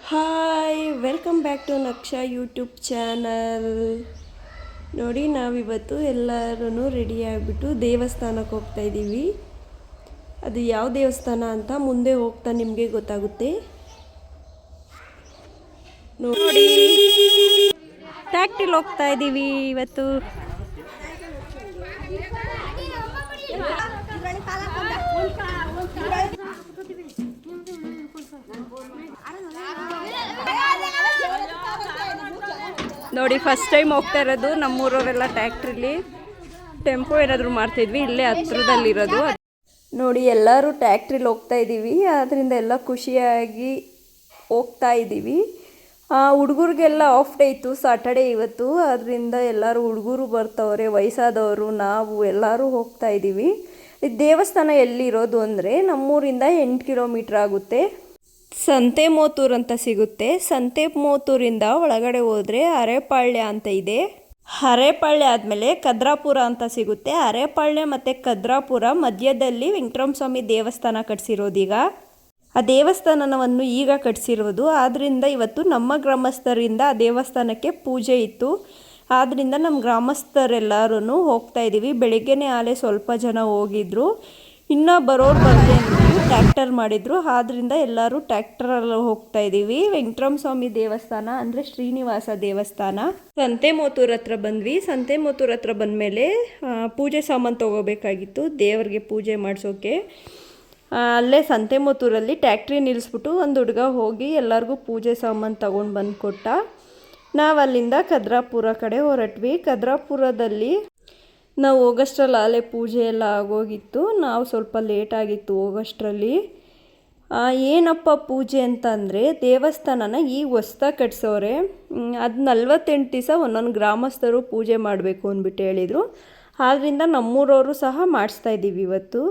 Hi welcome back to Naksha YouTube channel. ನೋಡಿ ನಾವಿವತ್ತು ಎಲ್ಲರೂ ರೆಡಿ ಆಗಿಬಿಟ್ಟು ದೇವಸ್ಥಾನಕ್ಕೆ ಹೋಗ್ತಾ ಇದ್ದೀವಿ. ಅದು ಯಾವ ದೇವಸ್ಥಾನ ಅಂತ ಮುಂದೆ ಹೋಗ್ತಾ ನಿಮಗೆ ಗೊತ್ತಾಗುತ್ತೆ. ನೋಡಿ ಟ್ಯಾಕ್ಟ್ರಿಲಿ ಹೋಗ್ತಾ ಇದ್ದೀವಿ ಇವತ್ತು. ನೋಡಿ ಫಸ್ಟ್ ಟೈಮ್ ಹೋಗ್ತಾ ಇರೋದು. ನಮ್ಮೂರವರೆಲ್ಲ ಟ್ಯಾಕ್ಟ್ರಿಲಿ ಟೆಂಪೋ ಏನಾದರೂ ಮಾಡ್ತಿದ್ವಿ, ಇಲ್ಲೇ ಹತ್ರದಲ್ಲಿರೋದು. ನೋಡಿ ಎಲ್ಲರೂ ಟ್ಯಾಕ್ಟ್ರಿಲಿ ಹೋಗ್ತಾ ಇದ್ದೀವಿ, ಆದ್ದರಿಂದ ಎಲ್ಲ ಖುಷಿಯಾಗಿ ಹೋಗ್ತಾ ಇದ್ದೀವಿ. ಹುಡುಗರಿಗೆಲ್ಲ ಆಫ್ ಡೇ ಇತ್ತು, ಸಾಟರ್ಡೇ ಇವತ್ತು. ಅದರಿಂದ ಎಲ್ಲರೂ ಹುಡುಗರು ಬರ್ತವ್ರೆ, ವಯಸ್ಸಾದವರು, ನಾವು ಎಲ್ಲರೂ ಹೋಗ್ತಾ ಇದ್ದೀವಿ. ದೇವಸ್ಥಾನ ಎಲ್ಲಿರೋದು ಅಂದರೆ ನಮ್ಮೂರಿಂದ 8 ಕಿಲೋಮೀಟ್ರ್ ಆಗುತ್ತೆ. ಸಂತೆಮೋತೂರು ಅಂತ ಸಿಗುತ್ತೆ. ಸಂತೆಮೋತೂರಿಂದ ಒಳಗಡೆ ಹೋದರೆ ಅರೇಪಾಳ್ಯ ಅಂತ ಇದೆ. ಅರೇಪಾಳ್ಯ ಆದಮೇಲೆ ಕದ್ರಾಪುರ ಅಂತ ಸಿಗುತ್ತೆ. ಅರೇಪಾಳ್ಯ ಮತ್ತು ಕದ್ರಾಪುರ ಮಧ್ಯದಲ್ಲಿ ವೆಂಕಟರಮಣ ಸ್ವಾಮಿ ದೇವಸ್ಥಾನ ಕಟ್ಸಿರೋದೀಗ. ಆ ದೇವಸ್ಥಾನವನ್ನು ಈಗ ಕಟ್ಸಿರೋದು. ಆದ್ದರಿಂದ ಇವತ್ತು ನಮ್ಮ ಗ್ರಾಮಸ್ಥರಿಂದ ಆ ದೇವಸ್ಥಾನಕ್ಕೆ ಪೂಜೆ ಇತ್ತು. ಆದ್ದರಿಂದ ನಮ್ಮ ಗ್ರಾಮಸ್ಥರೆಲ್ಲರೂ ಹೋಗ್ತಾ ಇದ್ದೀವಿ. ಬೆಳಗ್ಗೆನೇ ಆಲೆ ಸ್ವಲ್ಪ ಜನ ಹೋಗಿದ್ರು, ಇನ್ನೂ ಬರೋರು ಬರಲಿ ಅಂದ್ಬಿಟ್ಟು ಟ್ರ್ಯಾಕ್ಟರ್ ಮಾಡಿದರು. ಆದ್ದರಿಂದ ಎಲ್ಲರೂ ಟ್ರ್ಯಾಕ್ಟರಲ್ಲಿ ಹೋಗ್ತಾ ಇದ್ದೀವಿ. ವೆಂಕಟರಮಣ ಸ್ವಾಮಿ ದೇವಸ್ಥಾನ ಅಂದರೆ ಶ್ರೀನಿವಾಸ ದೇವಸ್ಥಾನ. ಸಂತೆಮೋತೂರು ಹತ್ರ ಬಂದ್ವಿ. ಸಂತೆಮೋತೂರು ಹತ್ರ ಬಂದಮೇಲೆ ಪೂಜೆ ಸಾಮಾನು ತೊಗೋಬೇಕಾಗಿತ್ತು ದೇವರಿಗೆ ಪೂಜೆ ಮಾಡಿಸೋಕ್ಕೆ. ಅಲ್ಲೇ ಸಂತೆಮೋತೂರಲ್ಲಿ ಟ್ಯಾಕ್ಟ್ರಿ ನಿಲ್ಲಿಸ್ಬಿಟ್ಟು ಒಂದು ಹುಡುಗ ಹೋಗಿ ಎಲ್ಲರಿಗೂ ಪೂಜೆ ಸಾಮಾನು ತೊಗೊಂಡು ಬಂದು ಕೊಟ್ಟ. ನಾವು ಅಲ್ಲಿಂದ ಕದ್ರಾಪುರ ಕಡೆ ಹೊರಟ್ವಿ. ಕದ್ರಾಪುರದಲ್ಲಿ ನಾವು ಹೋಗೋಷ್ಟರಲ್ಲಿ ಆಲೆ ಪೂಜೆ ಎಲ್ಲ ಆಗೋಗಿತ್ತು. ನಾವು ಸ್ವಲ್ಪ ಲೇಟಾಗಿತ್ತು ಹೋಗೋಷ್ಟರಲ್ಲಿ. ಏನಪ್ಪ ಪೂಜೆ ಅಂತ ಅಂದರೆ ದೇವಸ್ಥಾನನ ಈಗ ಹೊಸ್ದಾಗಿ ಕಟ್ಸೋರೆ. ಅದು 48 ದಿವಸ ಒಂದೊಂದು ಗ್ರಾಮಸ್ಥರು ಪೂಜೆ ಮಾಡಬೇಕು ಅಂದ್ಬಿಟ್ಟು ಹೇಳಿದರು. ಆದ್ದರಿಂದ ನಮ್ಮೂರವರು ಸಹ ಮಾಡಿಸ್ತಾ ಇದ್ದೀವಿ ಇವತ್ತು.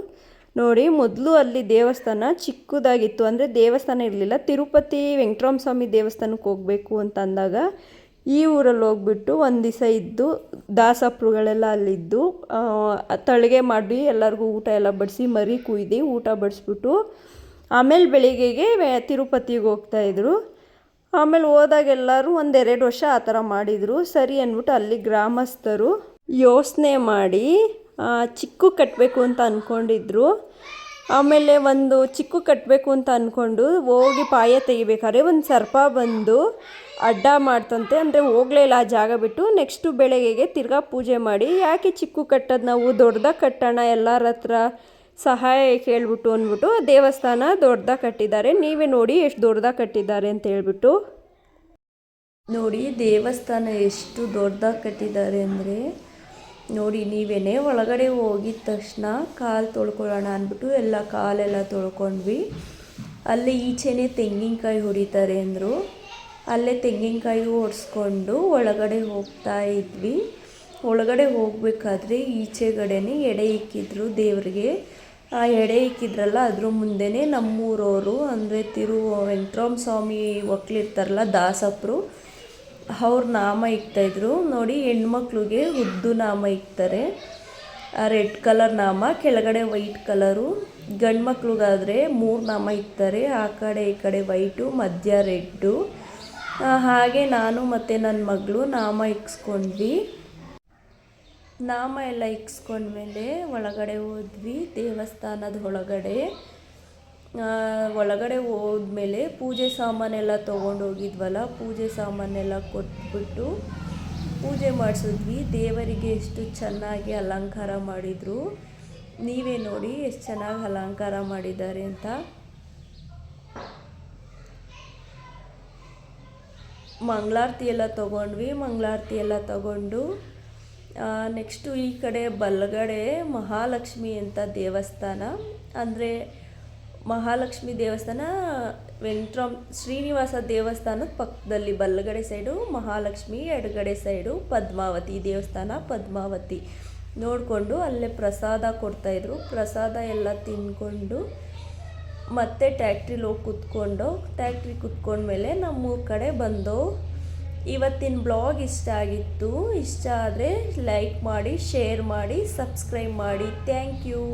ನೋಡಿ ಮೊದಲು ಅಲ್ಲಿ ದೇವಸ್ಥಾನ ಚಿಕ್ಕದಾಗಿತ್ತು, ಅಂದರೆ ದೇವಸ್ಥಾನ ಇರಲಿಲ್ಲ. ತಿರುಪತಿ ವೆಂಕಟರಮಣ ಸ್ವಾಮಿ ದೇವಸ್ಥಾನಕ್ಕೆ ಹೋಗಬೇಕು ಅಂತ ಅಂದಾಗ ಈ ಊರಲ್ಲಿ ಹೋಗ್ಬಿಟ್ಟು ಒಂದು ದಿವಸ ಇದ್ದು ದಾಸಪ್ರುಗಳೆಲ್ಲ ಅಲ್ಲಿದ್ದು ತಳಿಗೆ ಮಾಡಿ ಎಲ್ಲರಿಗೂ ಊಟ ಎಲ್ಲ ಬಡಿಸಿ ಮರಿ ಕುಯ್ದು ಊಟ ಬಡಿಸ್ಬಿಟ್ಟು ಆಮೇಲೆ ಬೆಳಿಗ್ಗೆಗೆ ತಿರುಪತಿಗೆ ಹೋಗ್ತಾಯಿದ್ರು. ಆಮೇಲೆ ಹೋದಾಗ ಎಲ್ಲರೂ 1-2 ವರ್ಷ ಆ ಥರ ಮಾಡಿದರು. ಸರಿ ಅಂದ್ಬಿಟ್ಟು ಅಲ್ಲಿ ಗ್ರಾಮಸ್ಥರು ಯೋಚನೆ ಮಾಡಿ ಚಿಕ್ಕು ಕಟ್ಟಬೇಕು ಅಂತ ಅಂದ್ಕೊಂಡಿದ್ರು. ಆಮೇಲೆ ಒಂದು ಚಿಕ್ಕು ಕಟ್ಟಬೇಕು ಅಂತ ಅಂದ್ಕೊಂಡು ಹೋಗಿ ಪಾಯ ತೆಗಿಬೇಕಾದ್ರೆ ಒಂದು ಸರ್ಪ ಬಂದು ಅಡ್ಡ ಮಾಡ್ತಂತೆ. ಅಂದರೆ ಹೋಗಲೇ ಇಲ್ಲ ಆ ಜಾಗ ಬಿಟ್ಟು. ನೆಕ್ಸ್ಟು ಬೆಳಗ್ಗೆಗೆ ತಿರ್ಗಾ ಪೂಜೆ ಮಾಡಿ ಯಾಕೆ ಚಿಕ್ಕು ಕಟ್ಟೋದು, ನಾವು ದೊಡ್ಡದಾಗಿ ಕಟ್ಟೋಣ, ಎಲ್ಲರ ಹತ್ರ ಸಹಾಯ ಕೇಳ್ಬಿಟ್ಟು ಅಂದ್ಬಿಟ್ಟು ದೇವಸ್ಥಾನ ದೊಡ್ಡದಾಗಿ ಕಟ್ಟಿದ್ದಾರೆ. ನೀವೇ ನೋಡಿ ಎಷ್ಟು ದೊಡ್ಡದಾಗಿ ಕಟ್ಟಿದ್ದಾರೆ ಅಂತ ಹೇಳ್ಬಿಟ್ಟು. ನೋಡಿ ದೇವಸ್ಥಾನ ಎಷ್ಟು ದೊಡ್ಡದಾಗಿ ಕಟ್ಟಿದ್ದಾರೆ ಅಂದರೆ ನೋಡಿ ನೀವೇನೇ. ಒಳಗಡೆ ಹೋಗಿದ ತಕ್ಷಣ ಕಾಲು ತೊಳ್ಕೊಳ್ಳೋಣ ಅಂದ್ಬಿಟ್ಟು ಎಲ್ಲ ಕಾಲೆಲ್ಲ ತೊಳ್ಕೊಂಡ್ವಿ. ಅಲ್ಲೇ ಈಚೆನೇ ತೆಂಗಿನಕಾಯಿ ಹೊಡಿತಾರೆ ಅಂದರು. ಅಲ್ಲೇ ತೆಂಗಿನಕಾಯಿ ಹೊಡೆಸ್ಕೊಂಡು ಒಳಗಡೆ ಹೋಗ್ತಾ ಇದ್ವಿ. ಒಳಗಡೆ ಹೋಗಬೇಕಾದ್ರೆ ಈಚೆಗಡೆನೇ ಎಡೆ ಇಕ್ಕಿದ್ರು ದೇವರಿಗೆ. ಆ ಎಡೆ ಇಕ್ಕಿದ್ರಲ್ಲ ಅದ್ರ ಮುಂದೆನೇ ನಮ್ಮೂರವರು ಅಂದರೆ ವೆಂಕಟರಮಣ ಸ್ವಾಮಿ ಒಕ್ಕಲಿರ್ತಾರಲ್ಲ ದಾಸಪ್ರು, ಅವ್ರ ನಾಮ ಇಕ್ತಾಯಿದ್ರು. ನೋಡಿ ಹೆಣ್ಮಕ್ಳಿಗೆ ಉದ್ದು ನಾಮ ಇಕ್ತಾರೆ, ರೆಡ್ ಕಲರ್ ನಾಮ, ಕೆಳಗಡೆ ವೈಟ್ ಕಲರು. ಗಂಡು ಮಕ್ಳಿಗಾದರೆ 3 ನಾಮ ಇಕ್ತಾರೆ, ಆ ಕಡೆ ಈ ಕಡೆ ವೈಟು, ಮಧ್ಯ ರೆಡ್ಡು. ಹಾಗೆ ನಾನು ಮತ್ತು ನನ್ನ ಮಗಳು ನಾಮ ಇಕ್ಸ್ಕೊಂಡ್ವಿ. ನಾಮ ಎಲ್ಲ ಇಕ್ಸ್ಕೊಂಡ್ಮೇಲೆ ಒಳಗಡೆ ಹೋದ್ವಿ. ದೇವಸ್ಥಾನದ ಒಳಗಡೆ ಹೋದ್ಮೇಲೆ ಪೂಜೆ ಸಾಮಾನೆಲ್ಲ ತೊಗೊಂಡೋಗಿದ್ವಲ್ಲ, ಪೂಜೆ ಸಾಮಾನೆಲ್ಲ ಕೊಟ್ಬಿಟ್ಟು ಪೂಜೆ ಮಾಡಿಸಿದ್ವಿ. ದೇವರಿಗೆ ಎಷ್ಟು ಚೆನ್ನಾಗಿ ಅಲಂಕಾರ ಮಾಡಿದರು. ನೀವೇ ನೋಡಿ ಎಷ್ಟು ಚೆನ್ನಾಗಿ ಅಲಂಕಾರ ಮಾಡಿದ್ದಾರೆ ಅಂತ. ಮಂಗಳಾರತಿ ಎಲ್ಲ ತೊಗೊಂಡ್ವಿ. ಮಂಗಳಾರತಿ ಎಲ್ಲ ತಗೊಂಡು ನೆಕ್ಸ್ಟು ಈ ಕಡೆ ಬಲಗಡೆ ಮಹಾಲಕ್ಷ್ಮಿ ಅಂತ ದೇವಸ್ಥಾನ. ಅಂದರೆ ಮಹಾಲಕ್ಷ್ಮಿ ದೇವಸ್ಥಾನ ಶ್ರೀನಿವಾಸ ದೇವಸ್ಥಾನದ ಪಕ್ಕದಲ್ಲಿ ಬಲಗಡೆ ಸೈಡು ಮಹಾಲಕ್ಷ್ಮಿ, ಎಡಗಡೆ ಸೈಡು ಪದ್ಮಾವತಿ ದೇವಸ್ಥಾನ. ಪದ್ಮಾವತಿ ನೋಡಿಕೊಂಡು ಅಲ್ಲೇ ಪ್ರಸಾದ ಕೊಡ್ತಾಯಿದ್ರು. ಪ್ರಸಾದ ಎಲ್ಲ ತಿಂದ್ಕೊಂಡು ಮತ್ತೆ ಟ್ಯಾಕ್ಟ್ರಿಲಿ ಹೋಗಿ ಕುತ್ಕೊಂಡ್ಮೇಲೆ ನಮ್ಮೂರ ಕಡೆ ಬಂದು. ಇವತ್ತಿನ ಬ್ಲಾಗ್ ಇಷ್ಟ ಆಗಿತ್ತು. ಇಷ್ಟ ಆದರೆ ಲೈಕ್ ಮಾಡಿ, ಶೇರ್ ಮಾಡಿ, ಸಬ್ಸ್ಕ್ರೈಬ್ ಮಾಡಿ. Thank you.